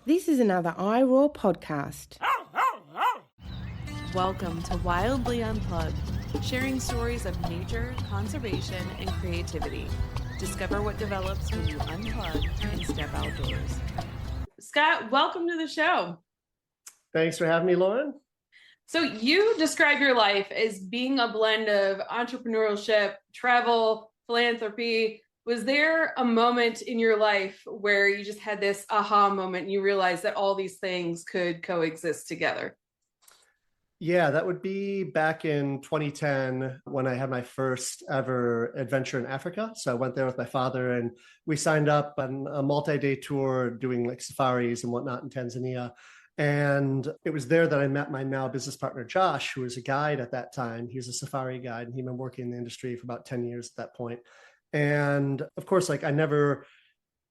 This is another iRaw podcast. Welcome to Wildly Unplugged, sharing stories of nature, conservation, and creativity. Discover what develops when you unplug and step outdoors. Scott, welcome to the show. Thanks for having me, Lauren. So you describe your life as being a blend of entrepreneurship, travel, philanthropy. Was there a moment in your life where you just had this aha moment and you realized that all these things could coexist together? Yeah, that would be back in 2010 when I had my first ever adventure in Africa. So I went there with my father and we signed up on a multi-day tour doing like safaris and whatnot in Tanzania. And it was there that I met my now business partner, Josh, who was a guide at that time. He was a safari guide and he'd been working in the industry for about 10 years at that point. And of course, like I never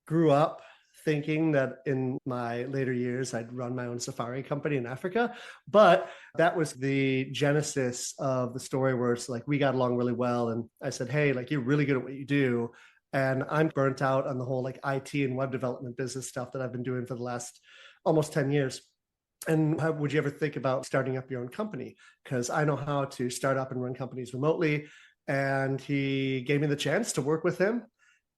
grew up thinking that in my later years I'd run my own safari company in Africa, but that was the genesis of the story where it's like we got along really well and I said, hey, like you're really good at what you do and I'm burnt out on the whole like IT and web development business stuff that I've been doing for the last almost 10 years. And how, would you ever think about starting up your own company? Because I know how to start up and run companies remotely. And he gave me the chance to work with him.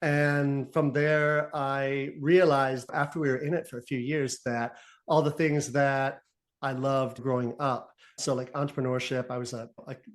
And from there, I realized after we were in it for a few years that all the things that I loved growing up. So like entrepreneurship, I was a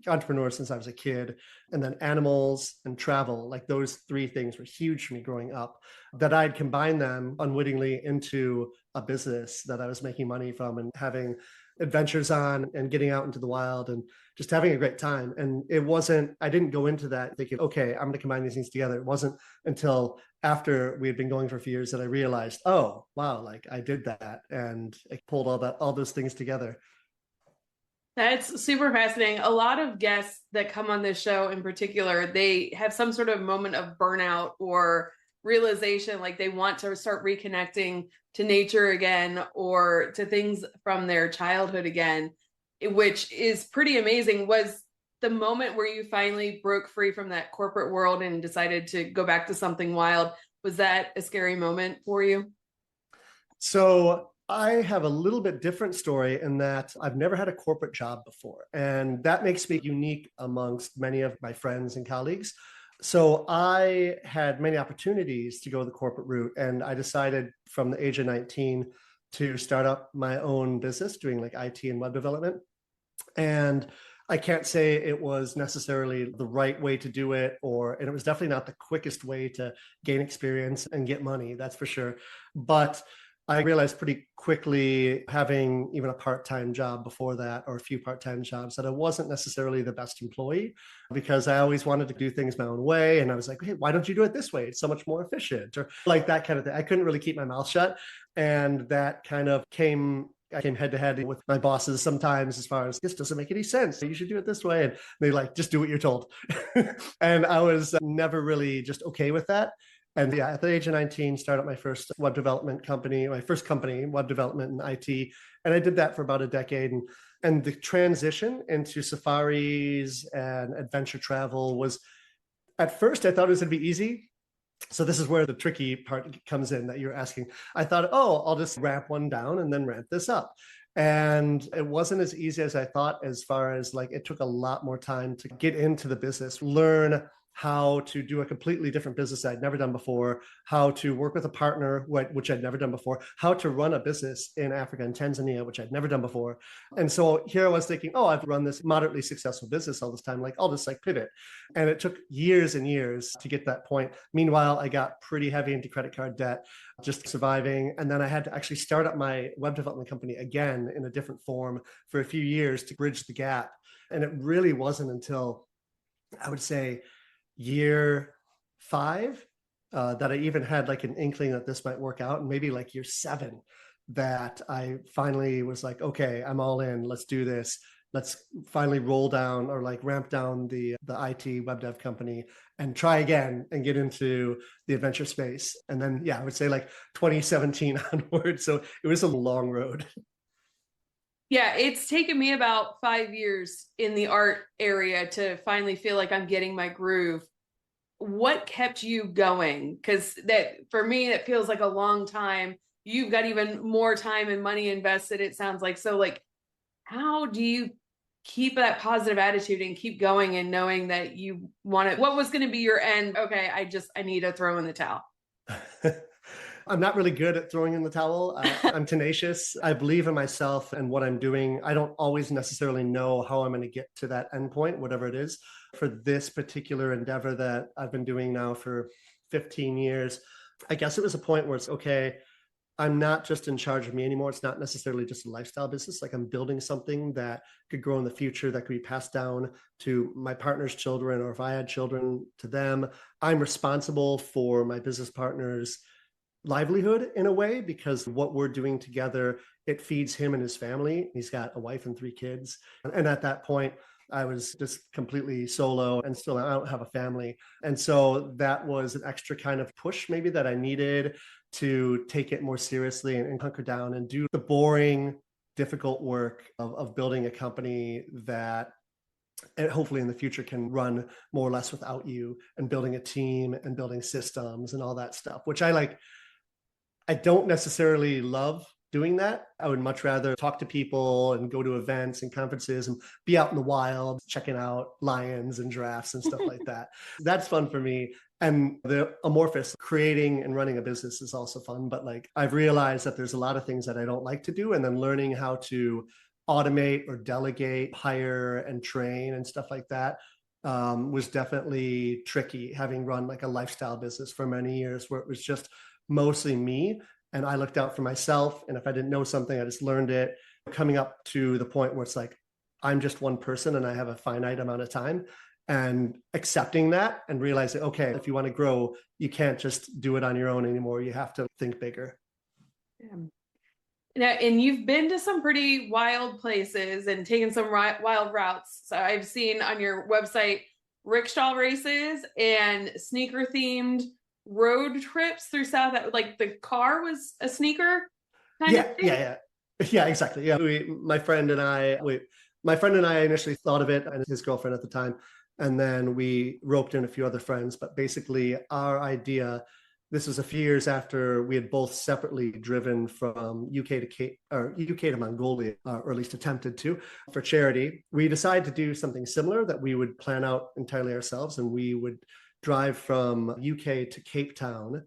entrepreneur since I was a kid, and then animals and travel, like those three things were huge for me growing up, that I'd combine them unwittingly into a business that I was making money from and having adventures on and getting out into the wild and just having a great time. And it wasn't, I didn't go into that thinking, okay, I'm going to combine these things together. It wasn't until after we had been going for a few years that I realized, oh, wow, like I did that and I pulled all those things together. That's super fascinating. A lot of guests that come on this show in particular, they have some sort of moment of burnout or realization, like they want to start reconnecting to nature again or to things from their childhood again, which is pretty amazing. Was the moment where you finally broke free from that corporate world and decided to go back to something wild, was that a scary moment for you? So I have a little bit different story in that I've never had a corporate job before. And that makes me unique amongst many of my friends and colleagues. So I had many opportunities to go the corporate route. And I decided from the age of 19 to start up my own business doing like IT and web development. And I can't say it was necessarily the right way to do it, and it was definitely not the quickest way to gain experience and get money, that's for sure. But I realized pretty quickly, having even a part-time job before that, or a few part-time jobs, that I wasn't necessarily the best employee because I always wanted to do things my own way. And I was like, hey, why don't you do it this way? It's so much more efficient, or like that kind of thing. I couldn't really keep my mouth shut. And that kind of I came head to head with my bosses sometimes as far as this doesn't make any sense. You should do it this way. And they like, just do what you're told. And I was never really just okay with that. And yeah, at the age of 19, started my first web development company, my first company, web development and IT. And I did that for about a decade. And the transition into safaris and adventure travel was, at first, I thought it was going to be easy. So this is where the tricky part comes in that you're asking. I thought, oh, I'll just ramp one down and then ramp this up. And it wasn't as easy as I thought, as far as like, it took a lot more time to get into the business, learn how to do a completely different business I'd never done before, how to work with a partner, which I'd never done before, how to run a business in Africa and Tanzania, which I'd never done before. And so here I was thinking, oh, I've run this moderately successful business all this time, like I'll just like pivot. And it took years and years to get to that point. Meanwhile, I got pretty heavy into credit card debt, just surviving. And then I had to actually start up my web development company again in a different form for a few years to bridge the gap. And it really wasn't until, I would say, year 5 that I even had like an inkling that this might work out, and maybe like year 7 that I finally was like, okay, I'm all in, let's do this. Let's finally roll down or like ramp down the IT web dev company and try again and get into the adventure space. And then, yeah, I would say like 2017 onward. So it was a long road. Yeah, it's taken me about 5 years in the art area to finally feel like I'm getting my groove. What kept you going? Because that, for me, it feels like a long time. you've got even more time and money invested, it sounds like. So like, how do you keep that positive attitude and keep going and knowing that you want it? What was going to be your end? Okay, I need to throw in the towel. I'm not really good at throwing in the towel. I'm tenacious. I believe in myself and what I'm doing. I don't always necessarily know how I'm going to get to that endpoint, whatever it is. For this particular endeavor that I've been doing now for 15 years, I guess it was a point where it's okay, I'm not just in charge of me anymore. It's not necessarily just a lifestyle business. Like I'm building something that could grow in the future, that could be passed down to my partner's children, or if I had children, to them. I'm responsible for my business partner's livelihood in a way, because what we're doing together, it feeds him and his family. He's got a wife and 3 kids. And at that point, I was just completely solo, and still I don't have a family. And so that was an extra kind of push maybe that I needed to take it more seriously and hunker down and do the boring, difficult work of building a company that hopefully in the future can run more or less without you, and building a team and building systems and all that stuff, which I like. I don't necessarily love doing that. I would much rather talk to people and go to events and conferences and be out in the wild, checking out lions and giraffes and stuff like that. That's fun for me. And the amorphous creating and running a business is also fun. But like, I've realized that there's a lot of things that I don't like to do. And then learning how to automate or delegate, hire and train and stuff like that was definitely tricky, having run like a lifestyle business for many years where it was just mostly me, and I looked out for myself. And if I didn't know something, I just learned it. Coming up to the point where it's like, I'm just one person and I have a finite amount of time, and accepting that and realizing, okay, if you want to grow, you can't just do it on your own anymore. You have to think bigger. Yeah. Now, and you've been to some pretty wild places and taken some wild routes. So I've seen on your website rickshaw races and sneaker themed road trips through South. Like the car was a sneaker kind of thing? Yeah, exactly. Yeah, my friend and I initially thought of it, and his girlfriend at the time, and then we roped in a few other friends. But basically, our idea. This was a few years after we had both separately driven from UK to Mongolia, or at least attempted to, for charity. We decided to do something similar, that we would plan out entirely ourselves, and we would drive from UK to Cape Town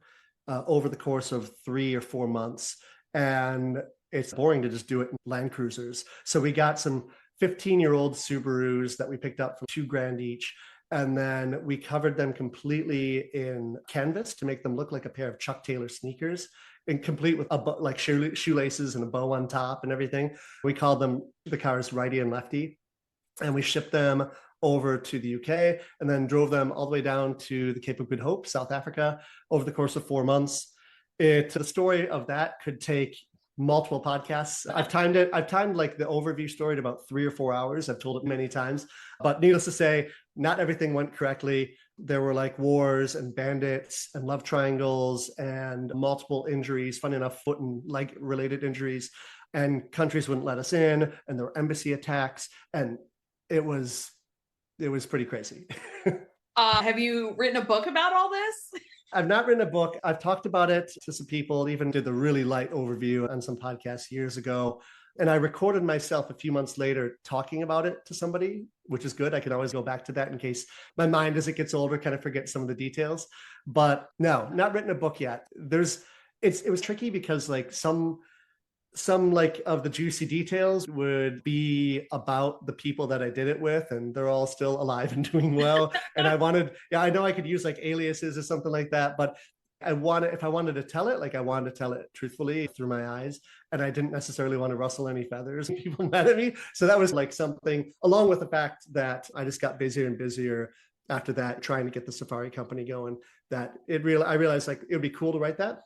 over the course of 3 or 4 months. And it's boring to just do it in Land Cruisers. So we got some 15-year-old Subarus that we picked up for $2,000 each. And then we covered them completely in canvas to make them look like a pair of Chuck Taylor sneakers, and complete with like shoelaces and a bow on top and everything. We called them the cars Righty and Lefty. And we shipped them over to the UK, and then drove them all the way down to the Cape of Good Hope, South Africa, over the course of 4 months. The story of that could take multiple podcasts. I've timed like the overview story to about 3 or 4 hours. I've told it many times, but needless to say, not everything went correctly. There were like wars and bandits and love triangles and multiple injuries, funny enough, foot and leg related injuries, and countries wouldn't let us in, and there were embassy attacks, and it was pretty crazy. Have you written a book about all this? I've not written a book. I've talked about it to some people, even did the really light overview on some podcasts years ago. And I recorded myself a few months later talking about it to somebody, which is good. I can always go back to that in case my mind, as it gets older, kind of forgets some of the details. But no, not written a book yet. It was tricky because like some like of the juicy details would be about the people that I did it with, and they're all still alive and doing well. And I know I could use like aliases or something like that, but if I wanted to tell it, like I wanted to tell it truthfully through my eyes, and I didn't necessarily want to rustle any feathers when people mad at me. So that was like something, along with the fact that I just got busier and busier after that, trying to get the safari company going, that I realized like it would be cool to write that.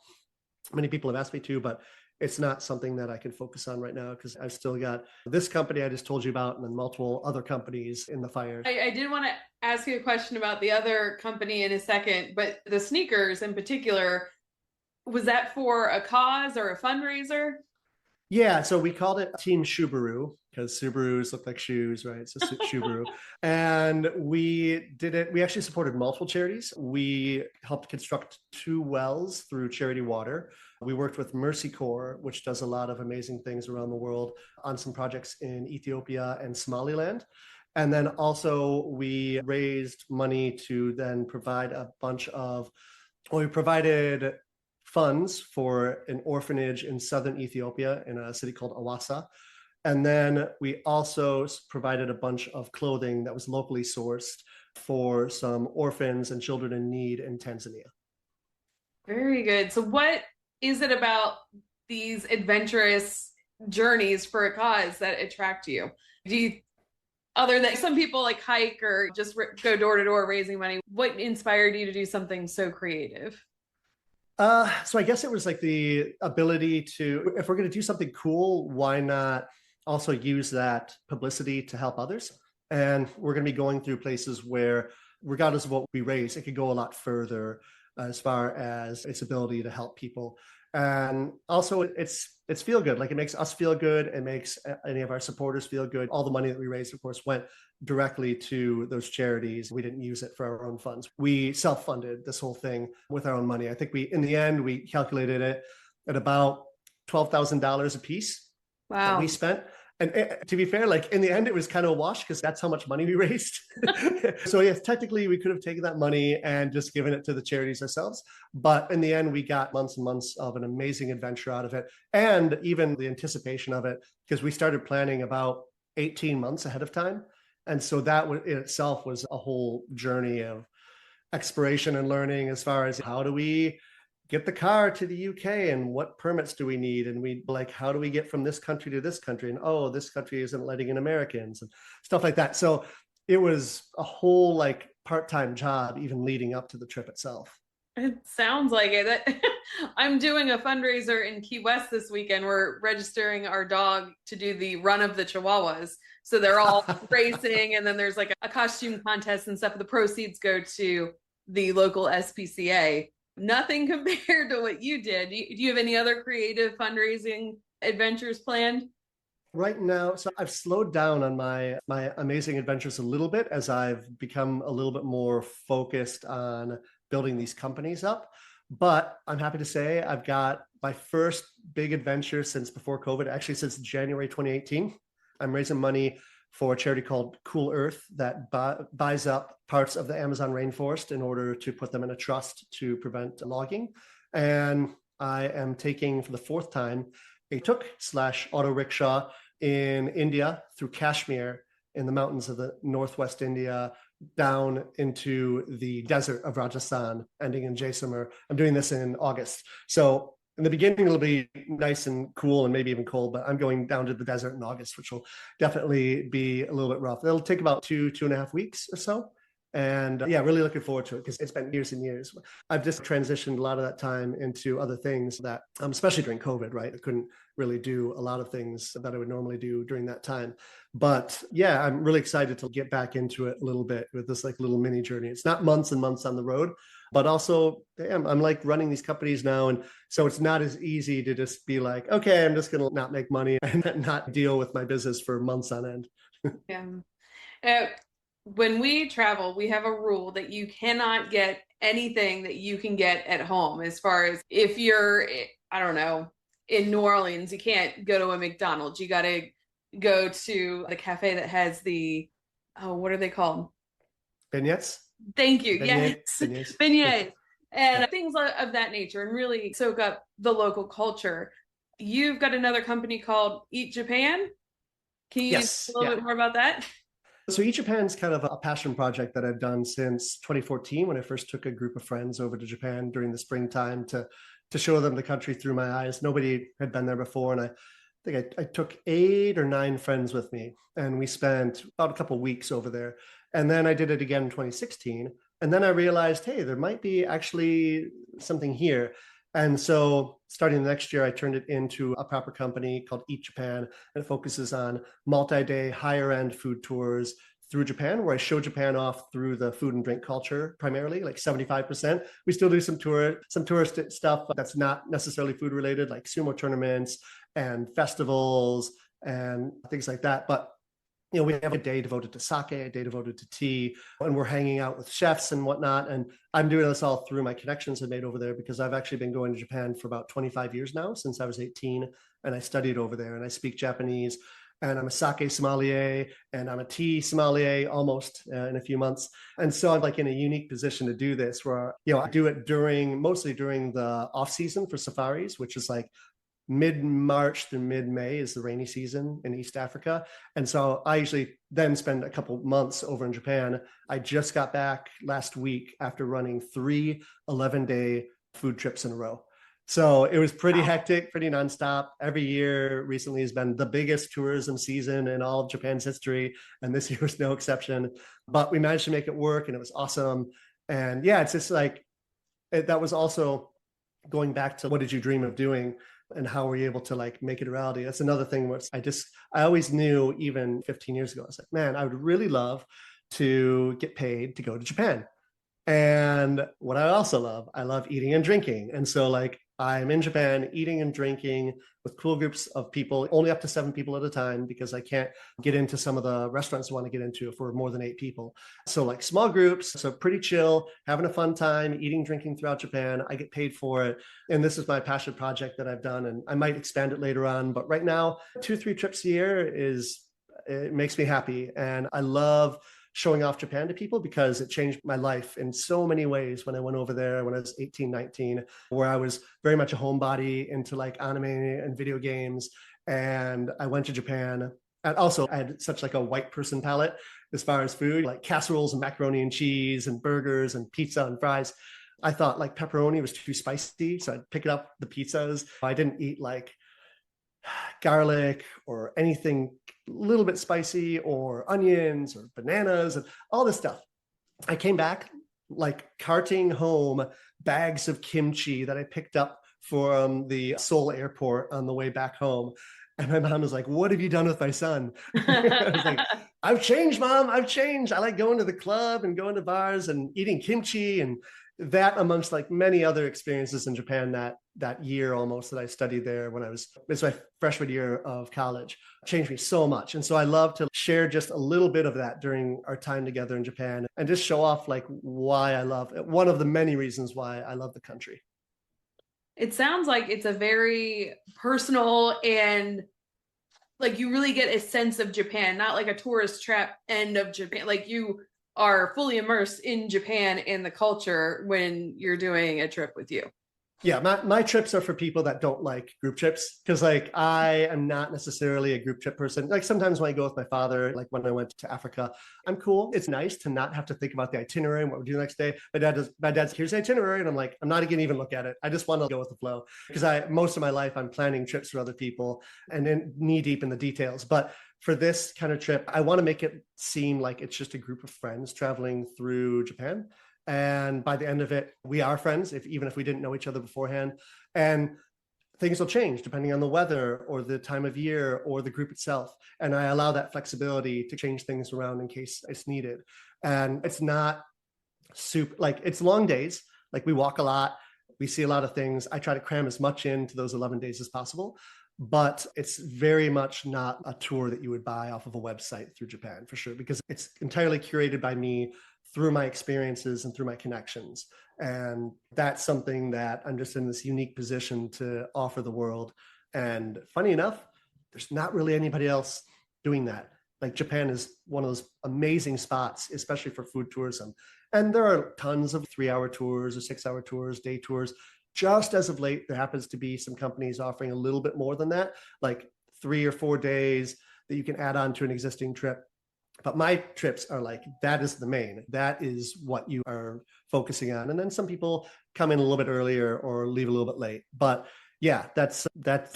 Many people have asked me to, but it's not something that I can focus on right now, because I've still got this company I just told you about, and then multiple other companies in the fire. I did want to ask you a question about the other company in a second, but the sneakers in particular, was that for a cause or a fundraiser? Yeah, so we called it Team Subaru, because Subarus look like shoes, right? So Subaru. And we actually supported multiple charities. We helped construct 2 wells through Charity Water We worked with Mercy Corps, which does a lot of amazing things around the world, on some projects in Ethiopia and Somaliland. And then also we raised money to then provide we provided funds for an orphanage in southern Ethiopia in a city called Awassa. And then we also provided a bunch of clothing that was locally sourced for some orphans and children in need in Tanzania. Very good. So what is it about these adventurous journeys for a cause that attract you? Other than some people like hike or just go door to door raising money, what inspired you to do something so creative? So I guess it was like the ability to, if we're going to do something cool, why not also use that publicity to help others? And we're going to be going through places where, regardless of what we raise, it could go a lot further as far as its ability to help people. And also it's feel good. Like, it makes us feel good. It makes any of our supporters feel good. All the money that we raised, of course, went directly to those charities. We didn't use it for our own funds. We self-funded this whole thing with our own money. I think in the end, we calculated it at about $12,000 a piece. Wow. That we spent. And to be fair, like, in the end, it was kind of a wash because that's how much money we raised. So yes, technically we could have taken that money and just given it to the charities ourselves. But in the end, we got months and months of an amazing adventure out of it. And even the anticipation of it, because we started planning about 18 months ahead of time. And so that in itself was a whole journey of exploration and learning as far as how do we get the car to the UK and what permits do we need? And how do we get from this country to this country? And, oh, this country isn't letting in Americans and stuff like that. So it was a whole part-time job, even leading up to the trip itself. It sounds like it. I'm doing a fundraiser in Key West this weekend. We're registering our dog to do the run of the Chihuahuas. So they're all racing, and then there's like a costume contest and stuff. The proceeds go to the local SPCA. Nothing compared to what you did. Do you have any other creative fundraising adventures planned? Right now, so I've slowed down on my amazing adventures a little bit as I've become a little bit more focused on building these companies up. But I'm happy to say I've got my first big adventure since before COVID, actually since January 2018. I'm raising money for a charity called Cool Earth that buys up parts of the Amazon rainforest in order to put them in a trust to prevent logging. And I am taking, for the fourth time, a tuk/auto rickshaw in India through Kashmir in the mountains of the northwest India down into the desert of Rajasthan, ending in Jaisalmer. I'm doing this in August. So in the beginning, it'll be nice and cool and maybe even cold, but I'm going down to the desert in August, which will definitely be a little bit rough. It'll take about 2.5 weeks or so. And really looking forward to it because it's been years and years. I've just transitioned a lot of that time into other things that, especially during COVID, right? I couldn't really do a lot of things that I would normally do during that time. But yeah, I'm really excited to get back into it a little bit with this little mini journey. It's not months and months on the road, but also I'm running these companies now. And so it's not as easy to just be like, okay, I'm just going to not make money and not deal with my business for months on end. Yeah. When we travel, we have a rule that you cannot get anything that you can get at home. As far as if you're, I don't know, in New Orleans, you can't go to a McDonald's. You got to go to the cafe that has what are they called? Beignets? Thank you. Beignets. Yes. Beignets. And things of that nature, and really soak up the local culture. You've got another company called Eat Japan. Can you say a little bit more about that? So Eat Japan's kind of a passion project that I've done since 2014 when I first took a group of friends over to Japan during the springtime to show them the country through my eyes. Nobody had been there before. And I think I took 8 or 9 friends with me, and we spent about a couple of weeks over there. And then I did it again in 2016. And then I realized, hey, there might be actually something here. And so starting the next year, I turned it into a proper company called Eat Japan, and it focuses on multi-day, higher-end food tours through Japan, where I show Japan off through the food and drink culture, primarily, like 75%. We still do some tourist stuff that's not necessarily food related, like sumo tournaments and festivals and things like that. But we have a day devoted to sake, a day devoted to tea, and we're hanging out with chefs and whatnot. And I'm doing this all through my connections I made over there, because I've actually been going to Japan for about 25 years now, since I was 18, and I studied over there, and I speak Japanese, and I'm a sake sommelier, and I'm a tea sommelier almost in a few months. And so I'm like in a unique position to do this, where, I do it mostly during the off season for safaris, which is like mid-March through mid-May is the rainy season in East Africa. And so I usually then spend a couple months over in Japan. I just got back last week after running 3 11-day food trips in a row. So it was pretty hectic, pretty nonstop. Every year recently has been the biggest tourism season in all of Japan's history, and this year was no exception. But we managed to make it work, and it was awesome. And yeah, it's just like, that was also going back to what did you dream of doing? And how were you able to like make it a reality? That's another thing where I always knew, even 15 years ago, I was like, man, I would really love to get paid to go to Japan. And what I also love, I love eating and drinking. And so like I'm in Japan eating and drinking with cool groups of people, only up to 7 people at a time, because I can't get into some of the restaurants I want to get into if we're more than 8 people. So like small groups, so pretty chill, having a fun time, eating, drinking throughout Japan. I get paid for it. And this is my passion project that I've done, and I might expand it later on. But right now, 2-3 trips a year it makes me happy. And I love showing off Japan to people, because it changed my life in so many ways when I went over there when I was 18, 19, where I was very much a homebody into like anime and video games. And I went to Japan. And also I had such like a white person palate as far as food, like casseroles and macaroni and cheese and burgers and pizza and fries. I thought like pepperoni was too spicy, so I'd pick it up the pizzas. I didn't eat like garlic or anything a little bit spicy, or onions or bananas and all this stuff. I came back like carting home bags of kimchi that I picked up from the Seoul airport on the way back home. And my mom was like, what have you done with my son? I was like, I've changed, Mom. I've changed. I like going to the club and going to bars and eating kimchi, and that amongst like many other experiences in Japan that year almost that I studied there it's my freshman year of college, changed me so much. And so I love to share just a little bit of that during our time together in Japan, and just show off like why I love it. One of the many reasons why I love the country. It sounds like it's a very personal, and like you really get a sense of Japan, not like a tourist trap end of Japan. Like you are fully immersed in Japan and the culture when you're doing a trip with you. Yeah, my trips are for people that don't like group trips, because like I am not necessarily a group trip person. Like sometimes when I go with my father, like when I went to Africa, I'm cool. It's nice to not have to think about the itinerary and what we do the next day. My dad's here's the itinerary, and I'm like, I'm not going to even look at it. I just want to go with the flow, because most of my life I'm planning trips for other people and then knee deep in the details. But for this kind of trip, I want to make it seem like it's just a group of friends traveling through Japan. And by the end of it, we are friends, even if we didn't know each other beforehand. And things will change depending on the weather or the time of year or the group itself. And I allow that flexibility to change things around in case it's needed. And it's not super, like it's long days. Like we walk a lot, we see a lot of things. I try to cram as much into those 11 days as possible. But it's very much not a tour that you would buy off of a website through Japan, for sure, because it's entirely curated by me through my experiences and through my connections. And that's something that I'm just in this unique position to offer the world. And funny enough, there's not really anybody else doing that. Like Japan is one of those amazing spots, especially for food tourism. And there are tons of 3-hour tours or 6-hour tours, day tours. Just as of late, there happens to be some companies offering a little bit more than that, like 3 or 4 days that you can add on to an existing trip. But my trips are like, that is the main, that is what you are focusing on. And then some people come in a little bit earlier or leave a little bit late. But yeah, that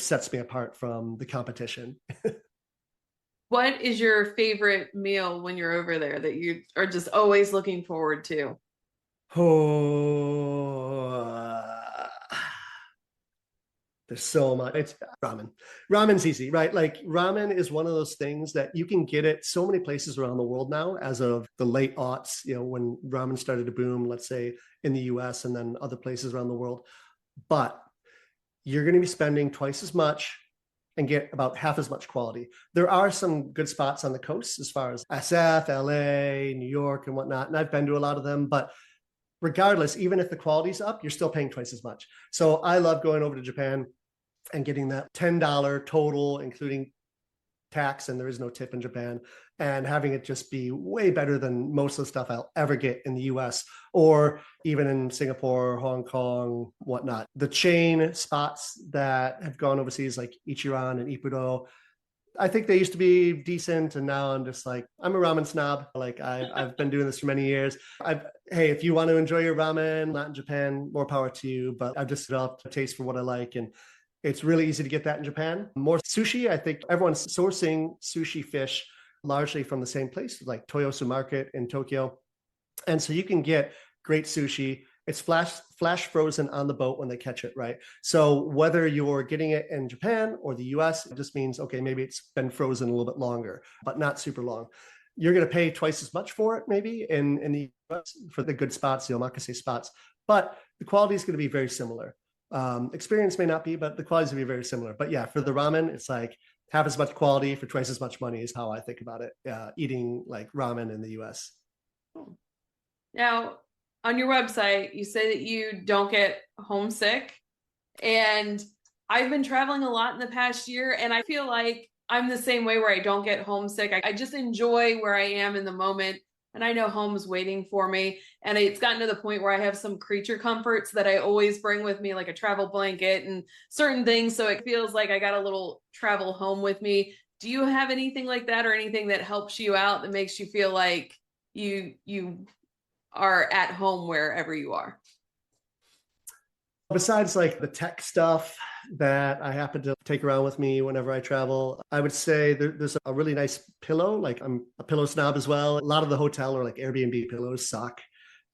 sets me apart from the competition. What is your favorite meal when you're over there that you are just always looking forward to? There's so much. It's ramen. Ramen's easy, right? Like ramen is one of those things that you can get it so many places around the world now, as of the late aughts, when ramen started to boom, let's say in the US and then other places around the world. But you're going to be spending twice as much and get about half as much quality. There are some good spots on the coast as far as SF, LA, New York, and whatnot. And I've been to a lot of them, but regardless, even if the quality's up, you're still paying twice as much. So I love going over to Japan and getting that $10 total, including tax, and there is no tip in Japan, and having it just be way better than most of the stuff I'll ever get in the US or even in Singapore, Hong Kong, whatnot. The chain spots that have gone overseas, like Ichiran and Ippudo, I think they used to be decent, and now I'm just like, I'm a ramen snob. Like I've been doing this for many years. Hey, if you want to enjoy your ramen, not in Japan, more power to you. But I've just developed a taste for what I like, and it's really easy to get that in Japan. More sushi, I think everyone's sourcing sushi fish largely from the same place, like Toyosu Market in Tokyo. And so you can get great sushi. It's flash frozen on the boat when they catch it, right? So whether you're getting it in Japan or the US, it just means, okay, maybe it's been frozen a little bit longer, but not super long. You're going to pay twice as much for it, maybe in the US for the good spots, the omakase spots, but the quality is going to be very similar. Experience may not be, but the quality is going to be very similar. But yeah, for the ramen, it's like half as much quality for twice as much money is how I think about it, eating like ramen in the US. Now, on your website, you say that you don't get homesick. And I've been traveling a lot in the past year, and I feel like I'm the same way where I don't get homesick. I just enjoy where I am in the moment. And I know home's waiting for me. And it's gotten to the point where I have some creature comforts that I always bring with me, like a travel blanket and certain things. So it feels like I got a little travel home with me. Do you have anything like that, or anything that helps you out that makes you feel like you are at home wherever you are? Besides like the tech stuff that I happen to take around with me whenever I travel, I would say there's a really nice pillow. Like I'm a pillow snob as well. A lot of the hotel or like Airbnb pillows suck.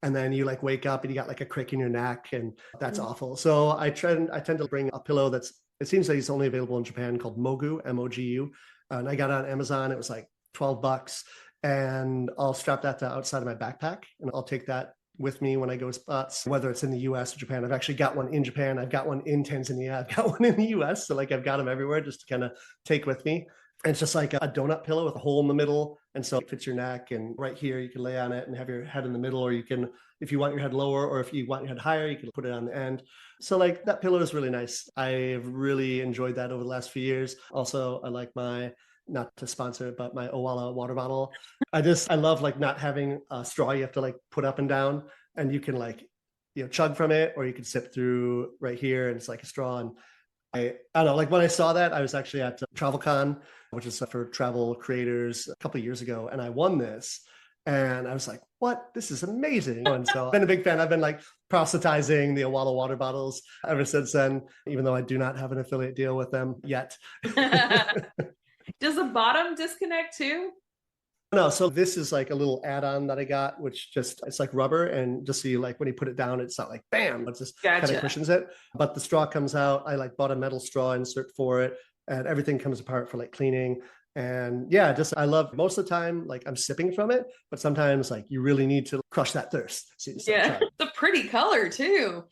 And then you like wake up and you got like a crick in your neck, and that's awful. So I tend to bring a pillow it seems like it's only available in Japan, called Mogu, M-O-G-U. And I got it on Amazon. It was like $12. And I'll strap that to outside of my backpack, and I'll take that with me when I go spots, whether it's in the US or Japan. I've actually got one in Japan. I've got one in Tanzania. I've got one in the US. So like I've got them everywhere just to kind of take with me. And it's just like a donut pillow with a hole in the middle. And so it fits your neck, and right here, you can lay on it and have your head in the middle, or you can, if you want your head lower, or if you want your head higher, you can put it on the end. So like that pillow is really nice. I've really enjoyed that over the last few years. Also, I like not to sponsor it, but my Owala water bottle. I love like not having a straw you have to like put up and down, and you can like, chug from it, or you can sip through right here, and it's like a straw. And I don't know, like when I saw that, I was actually at TravelCon, which is for travel creators, a couple of years ago, and I won this. And I was like, what? This is amazing. And so I've been a big fan. I've been like proselytizing the Owala water bottles ever since then, even though I do not have an affiliate deal with them yet. Does the bottom disconnect too? No, so this is like a little add-on that I got, which it's like rubber, and just so you like when you put it down, it's not like bam, it just kind of cushions it. But the straw comes out. I like bought a metal straw insert for it, and everything comes apart for like cleaning. And yeah, I love, most of the time, like I'm sipping from it, but sometimes like you really need to crush that thirst. So yeah, it's a pretty color too.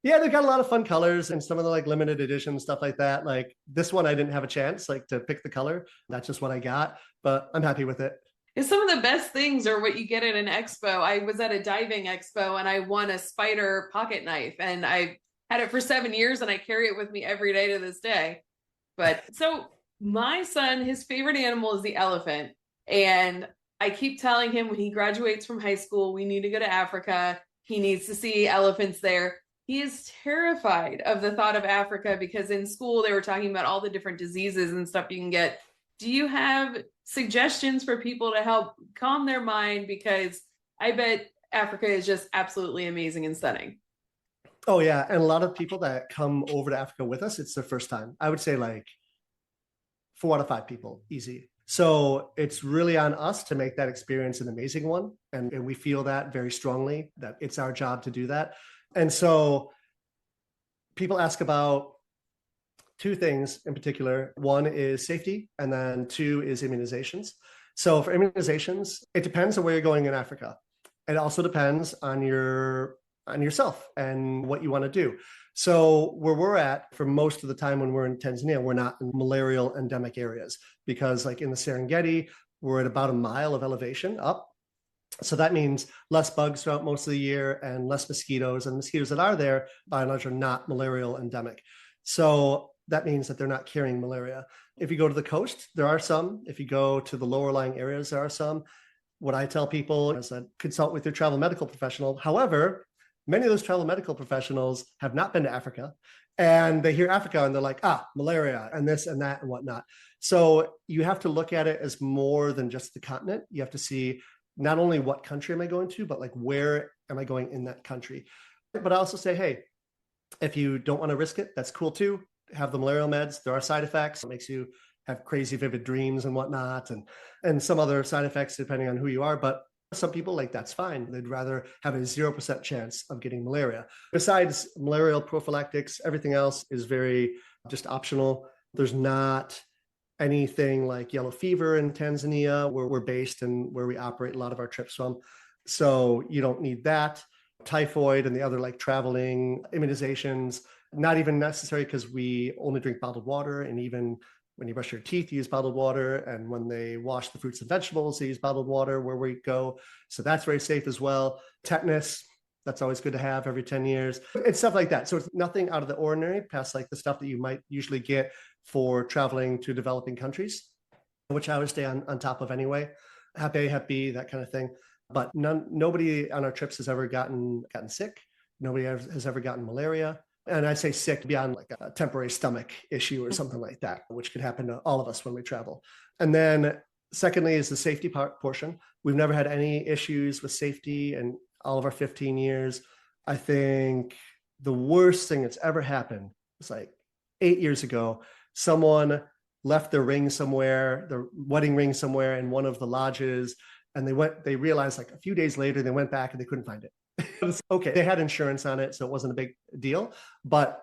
Yeah, they've got a lot of fun colors, and some of the like limited edition stuff like that. Like this one, I didn't have a chance like to pick the color. That's just what I got, but I'm happy with it. Some of the best things are what you get at an expo. I was at a diving expo and I won a spider pocket knife, and I had it for 7 years, and I carry it with me every day to this day. But so my son, his favorite animal is the elephant. And I keep telling him when he graduates from high school, we need to go to Africa. He needs to see elephants there. He is terrified of the thought of Africa because in school they were talking about all the different diseases and stuff you can get. Do you have suggestions for people to help calm their mind? Because I bet Africa is just absolutely amazing and stunning. Oh yeah. And a lot of people that come over to Africa with us, it's their first time. I would say like 4 out of 5 people, easy. So it's really on us to make that experience an amazing one. And we feel that very strongly, that it's our job to do that. And so people ask about 2 things in particular. One is safety, and then 2 is immunizations. So for immunizations, it depends on where you're going in Africa. It also depends on your on yourself and what you want to do. So where we're at for most of the time when we're in Tanzania, we're not in malarial endemic areas, because like in the Serengeti, we're at about a mile of elevation up. So that means less bugs throughout most of the year and less mosquitoes. And mosquitoes that are there, by and large, are not malarial endemic. So that means that they're not carrying malaria. If you go to the coast, there are some. If you go to the lower lying areas, there are some. What I tell people is that consult with your travel medical professional. However, many of those travel medical professionals have not been to Africa, and they hear Africa and they're like, malaria and this and that and whatnot. So you have to look at it as more than just the continent. You have to see not only what country am I going to, but like where am I going in that country. But I also say, hey, if you don't want to risk it, that's cool too. Have the malarial meds. There are side effects. It makes you have crazy vivid dreams and whatnot, and some other side effects depending on who you are. But some people, like, that's fine. They'd rather have a 0% chance of getting malaria. Besides malarial prophylactics, everything else is very just optional. There's not anything like yellow fever in Tanzania, where we're based and where we operate a lot of our trips from. So you don't need that. Typhoid and the other like traveling immunizations, not even necessary, because we only drink bottled water. And even when you brush your teeth, you use bottled water. And when they wash the fruits and vegetables, they use bottled water where we go. So that's very safe as well. Tetanus, that's always good to have every 10 years. It's stuff like that. So it's nothing out of the ordinary past like the stuff that you might usually get for traveling to developing countries, which I would stay on top of anyway. Hep A, Hep B, that kind of thing. But nobody on our trips has ever gotten sick. Nobody has ever gotten malaria. And I say sick beyond like a temporary stomach issue or something like that, which could happen to all of us when we travel. And then secondly is the safety portion. We've never had any issues with safety in all of our 15 years. I think the worst thing that's ever happened was like 8 years ago. Someone left their ring somewhere, their wedding ring somewhere in one of the lodges. And they realized like a few days later, they went back and they couldn't find it. Okay, they had insurance on it, so it wasn't a big deal. But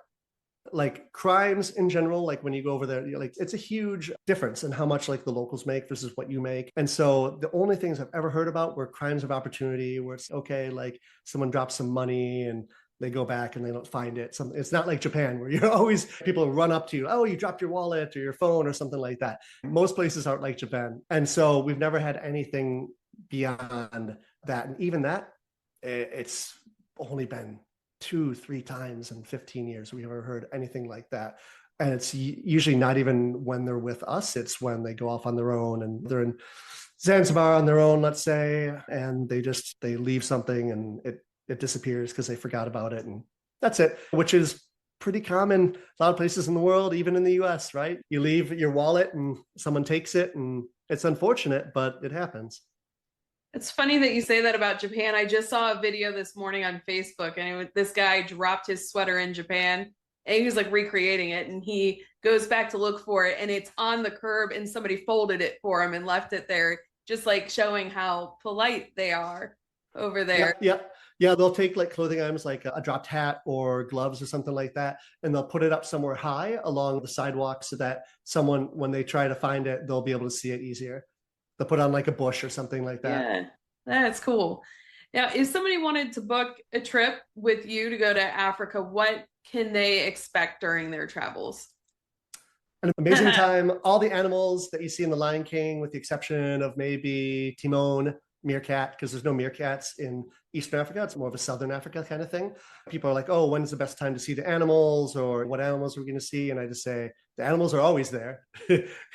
like crimes in general, like when you go over there, you're like, it's a huge difference in how much like the locals make versus what you make. And so the only things I've ever heard about were crimes of opportunity, where it's okay, like someone drops some money and they go back and they don't find it. It's not like Japan, where you're always, people run up to you, oh, you dropped your wallet or your phone or something like that. Most places aren't like Japan. And so we've never had anything beyond that. And even that, it's only been 2-3 times in 15 years we've ever heard anything like that. And it's usually not even when they're with us, it's when they go off on their own and they're in Zanzibar on their own, let's say, and they leave something and it disappears because they forgot about it, and that's it, which is pretty common a lot of places in the world, even in the US, right? You leave your wallet and someone takes it, and it's unfortunate, but it happens. It's funny that you say that about Japan. I just saw a video this morning on Facebook, and this guy dropped his sweater in Japan, and he was like recreating it, and he goes back to look for it, and it's on the curb, and somebody folded it for him and left it there, just like showing how polite they are over there. Yeah, they'll take like clothing items like a dropped hat or gloves or something like that, and they'll put it up somewhere high along the sidewalk so that someone, when they try to find it, they'll be able to see it easier. They'll put on like a bush or something like that. Yeah, that's cool. Now, if somebody wanted to book a trip with you to go to Africa, what can they expect during their travels? An amazing time. All the animals that you see in The Lion King, with the exception of maybe Timon, meerkat, because there's no meerkats in Eastern Africa. It's more of a Southern Africa kind of thing. People are like, oh, when's the best time to see the animals, or what animals are we going to see? And I just say, the animals are always there.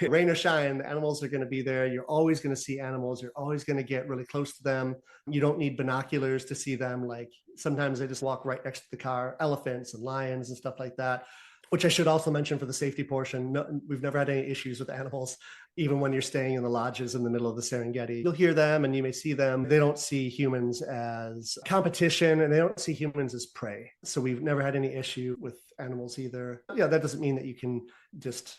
Rain or shine, the animals are going to be there. You're always going to see animals. You're always going to get really close to them. You don't need binoculars to see them. Like sometimes they just walk right next to the car, elephants and lions and stuff like that. Which I should also mention for the safety portion, we've never had any issues with animals, even when you're staying in the lodges in the middle of the Serengeti. You'll hear them and you may see them. They don't see humans as competition, and they don't see humans as prey. So we've never had any issue with animals either. Yeah, that doesn't mean that you can just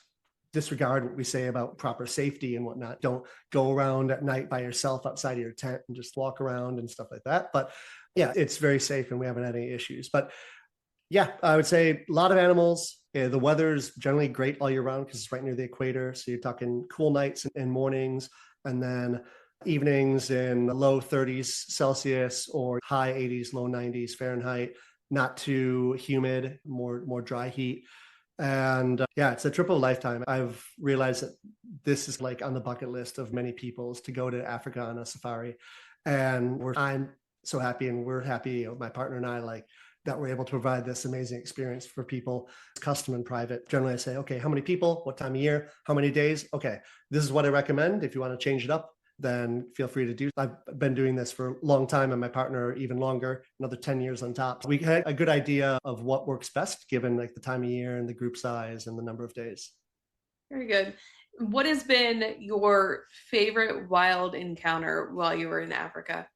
disregard what we say about proper safety and whatnot. Don't go around at night by yourself outside of your tent and just walk around and stuff like that. But yeah, it's very safe and we haven't had any issues. But yeah, I would say a lot of animals. The weather is generally great all year round because it's right near the equator. So you're talking cool nights and mornings. And then evenings in low 30s Celsius or high 80s, low 90s Fahrenheit, not too humid, more dry heat. And yeah, it's a trip of a lifetime. I've realized that this is like on the bucket list of many people's to go to Africa on a safari. And I'm so happy, and we're happy, my partner and I, like that we're able to provide this amazing experience for people. It's custom and private. Generally, I say, okay, how many people, what time of year, how many days? Okay, this is what I recommend. If you want to change it up, then feel free to do. I've been doing this for a long time, and my partner even longer, another 10 years on top. We had a good idea of what works best given like the time of year and the group size and the number of days. Very good. What has been your favorite wild encounter while you were in Africa?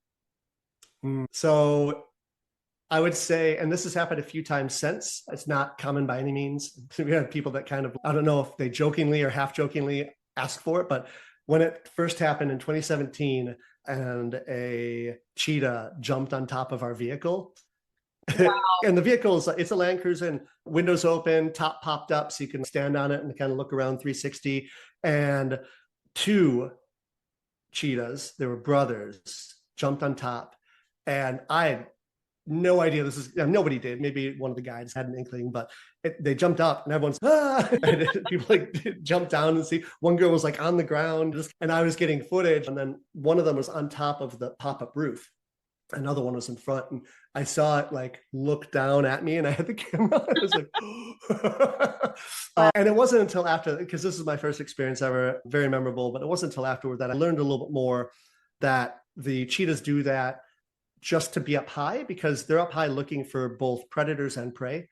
So I would say, and this has happened a few times since, it's not common by any means. We have people that kind of, I don't know if they jokingly or half jokingly ask for it, but when it first happened in 2017 and a cheetah jumped on top of our vehicle. Wow. And the vehicle it's a Land Cruiser, and windows open, top popped up so you can stand on it and kind of look around 360. And 2 cheetahs, they were brothers, jumped on top. And I had no idea nobody did. Maybe one of the guys had an inkling, but they jumped up and everyone's, and people like jumped down and see. One girl was like on the ground, and I was getting footage. And then one of them was on top of the pop-up roof. Another one was in front, and I saw it like look down at me, and I had the camera. I was like, and it wasn't until after, because this is my first experience ever, very memorable, but it wasn't until afterward that I learned a little bit more that the cheetahs do that just to be up high, because they're up high looking for both predators and prey.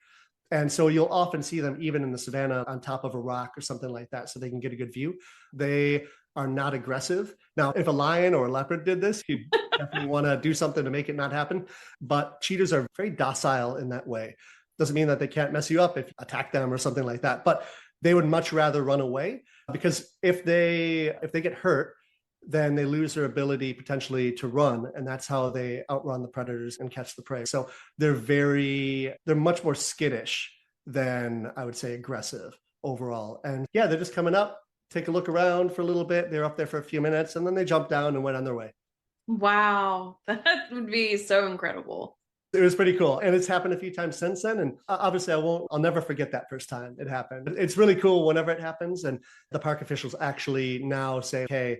And so you'll often see them even in the savannah on top of a rock or something like that, so they can get a good view. They are not aggressive. Now, if a lion or a leopard did this, you'd definitely want to do something to make it not happen. But cheetahs are very docile in that way. Doesn't mean that they can't mess you up if you attack them or something like that. But they would much rather run away, because if they get hurt, then they lose their ability potentially to run. And that's how they outrun the predators and catch the prey. So they're much more skittish than, I would say, aggressive overall. And yeah, they're just coming up, take a look around for a little bit. They're up there for a few minutes, and then they jump down and went on their way. Wow, that would be so incredible. It was pretty cool. And it's happened a few times since then. And obviously I'll never forget that first time it happened. It's really cool whenever it happens. And the park officials actually now say, hey,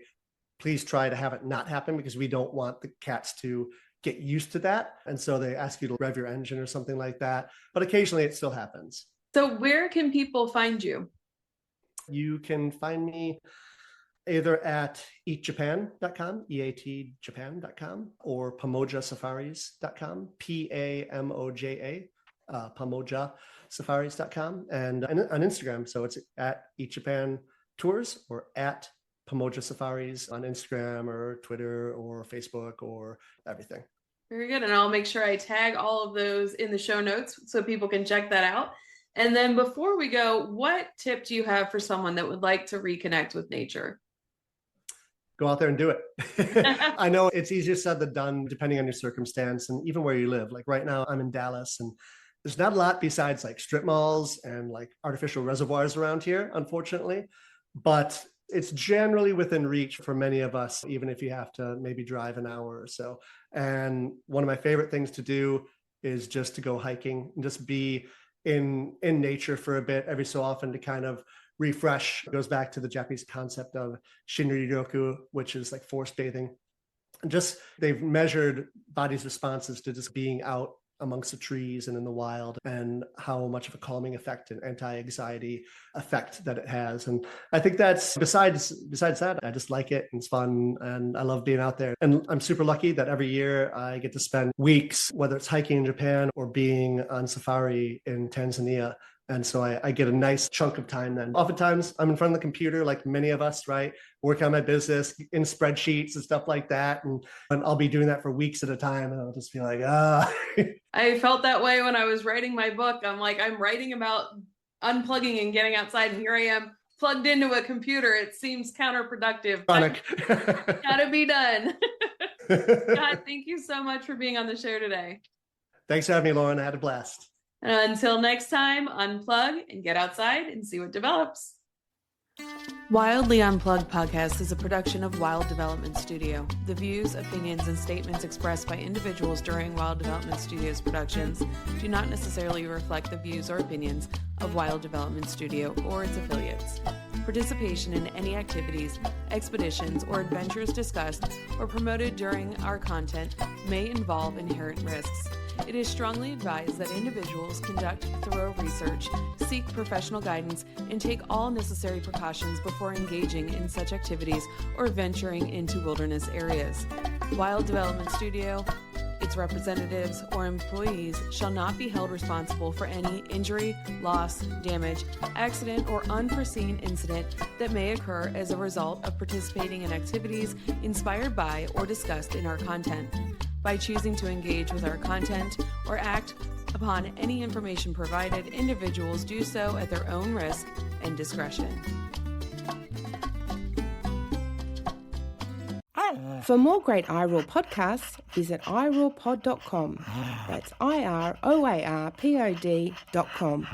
please try to have it not happen, because we don't want the cats to get used to that. And so they ask you to rev your engine or something like that. But occasionally it still happens. So where can people find you? You can find me either at eatjapan.com, eatjapan.com, or pamojasafaris.com, Pamoja, pamojasafaris.com, and on Instagram. So it's at eatjapan tours or at Pamoja Safaris on Instagram or Twitter or Facebook or everything. Very good. And I'll make sure I tag all of those in the show notes so people can check that out. And then before we go, what tip do you have for someone that would like to reconnect with nature? Go out there and do it. I know it's easier said than done, depending on your circumstance and even where you live. Like right now, I'm in Dallas, and there's not a lot besides like strip malls and like artificial reservoirs around here, unfortunately. But it's generally within reach for many of us, even if you have to maybe drive an hour or so. And one of my favorite things to do is just to go hiking and just be in nature for a bit every so often to kind of refresh. It goes back to the Japanese concept of shinrin-yoku, which is like forest bathing. And just they've measured body's responses to just being out amongst the trees and in the wild, and how much of a calming effect and anti-anxiety effect that it has. And I think that's besides that, I just like it, and it's fun, and I love being out there. And I'm super lucky that every year I get to spend weeks, whether it's hiking in Japan or being on safari in Tanzania. And so I get a nice chunk of time then. Oftentimes I'm in front of the computer, like many of us, right? Working on my business in spreadsheets and stuff like that. And I'll be doing that for weeks at a time. And I'll just be like, I felt that way when I was writing my book. I'm like, I'm writing about unplugging and getting outside. And here I am plugged into a computer. It seems counterproductive. Gotta be done. God, thank you so much for being on the show today. Thanks for having me, Lauren. I had a blast. And until next time, unplug and get outside and see what develops. Wildly Unplugged podcast is a production of Wild Development Studio. The views, opinions, and statements expressed by individuals during Wild Development Studio's productions do not necessarily reflect the views or opinions of Wild Development Studio or its affiliates. Participation in any activities, expeditions, or adventures discussed or promoted during our content may involve inherent risks. It is strongly advised that individuals conduct thorough research, seek professional guidance, and take all necessary precautions before engaging in such activities or venturing into wilderness areas. Wild Development Studio, its representatives, or employees shall not be held responsible for any injury, loss, damage, accident, or unforeseen incident that may occur as a result of participating in activities inspired by or discussed in our content. By choosing to engage with our content or act upon any information provided, individuals do so at their own risk and discretion. For more great iRaw podcasts, visit irawpod.com. That's IROARPOD.com.